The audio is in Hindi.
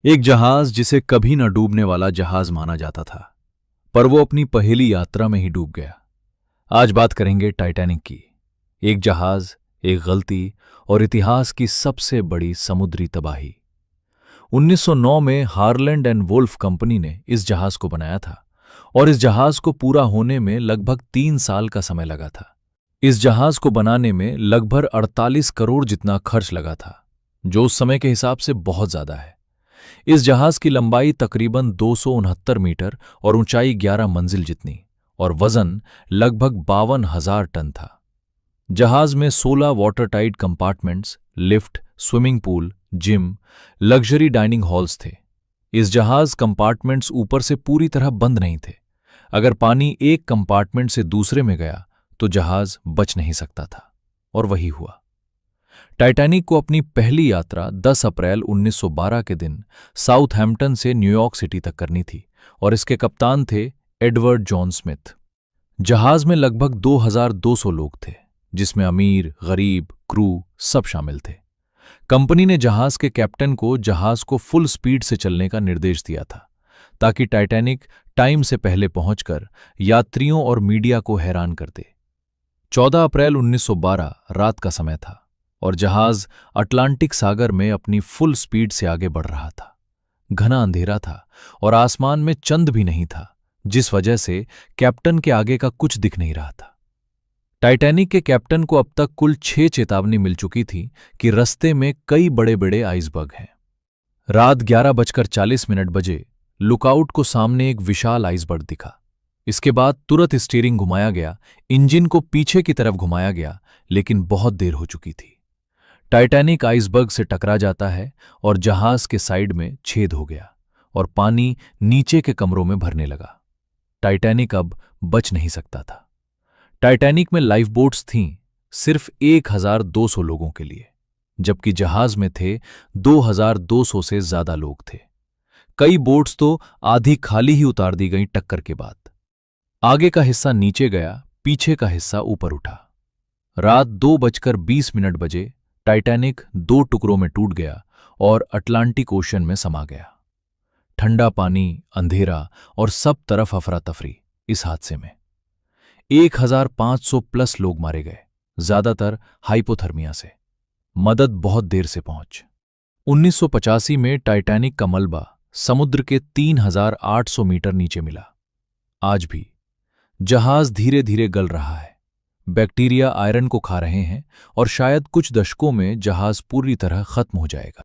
एक जहाज जिसे कभी न डूबने वाला जहाज माना जाता था, पर वो अपनी पहली यात्रा में ही डूब गया। आज बात करेंगे टाइटैनिक की। एक जहाज, एक गलती और इतिहास की सबसे बड़ी समुद्री तबाही। 1909 में हार्लैंड एंड वुल्फ कंपनी ने इस जहाज को बनाया था और इस जहाज को पूरा होने में लगभग 3 साल का समय लगा था। इस जहाज को बनाने में लगभग 48 करोड़ जितना खर्च लगा था, जो उस समय के हिसाब से बहुत ज्यादा है। इस जहाज की लंबाई तकरीबन 269 मीटर और ऊंचाई 11 मंजिल जितनी और वजन लगभग 52,000 टन था। जहाज में 16 water tight compartments, lift, swimming pool, gym, luxury dining halls थे। इस जहाज कंपार्टमेंट्स ऊपर से पूरी तरह बंद नहीं थे। अगर पानी एक कंपार्टमेंट से दूसरे में गया तो जहाज बच नहीं सकता था, और वही हुआ। टाइटैनिक को अपनी पहली यात्रा 10 अप्रैल 1912 के दिन साउथहैम्पटन से न्यूयॉर्क सिटी तक करनी थी और इसके कप्तान थे एडवर्ड जॉन स्मिथ। जहाज में लगभग 2,200 लोग थे, जिसमें अमीर, गरीब, क्रू सब शामिल थे। कंपनी ने जहाज के कैप्टन को जहाज को फुल स्पीड से चलने का निर्देश दिया था, ताकि टाइटैनिक टाइम से पहले पहुंचकर यात्रियों और मीडिया को हैरान कर दे। 14 अप्रैल 1912 रात का समय था और जहाज अटलांटिक सागर में अपनी फुल स्पीड से आगे बढ़ रहा था। घना अंधेरा था और आसमान में चंद भी नहीं था, जिस वजह से कैप्टन के आगे का कुछ दिख नहीं रहा था। टाइटैनिक के कैप्टन को अब तक कुल 6 चेतावनी मिल चुकी थी कि रास्ते में कई बड़े बड़े आइसबर्ग हैं। रात 11:40 बजे लुकआउट को सामने एक विशाल आइसबर्ग दिखा। इसके बाद तुरंत स्टीयरिंग घुमाया गया, इंजन को पीछे की तरफ घुमाया गया, लेकिन बहुत देर हो चुकी थी। टाइटैनिक आइसबर्ग से टकरा जाता है और जहाज के साइड में छेद हो गया और पानी नीचे के कमरों में भरने लगा। टाइटैनिक अब बच नहीं सकता था। टाइटैनिक में लाइफ बोट्स थीं सिर्फ 1,200 लोगों के लिए, जबकि जहाज में थे 2,200 से ज्यादा लोग थे। कई बोट्स तो आधी खाली ही उतार दी गईं टक्कर के बाद। आगे का हिस्सा नीचे गया, पीछे का हिस्सा ऊपर उठा। रात 2:20 बजे टाइटैनिक 2 टुकड़ों में टूट गया और अटलांटिक ओशन में समा गया। ठंडा पानी, अंधेरा और सब तरफ अफरा तफरी। इस हादसे में 1,500 प्लस लोग मारे गए, ज्यादातर हाइपोथर्मिया से। मदद बहुत देर से पहुंच। 1985 में टाइटैनिक का मलबा समुद्र के 3,800 मीटर नीचे मिला। आज भी जहाज धीरे धीरे गल रहा है। बैक्टीरिया आयरन को खा रहे हैं और शायद कुछ दशकों में जहाज पूरी तरह खत्म हो जाएगा।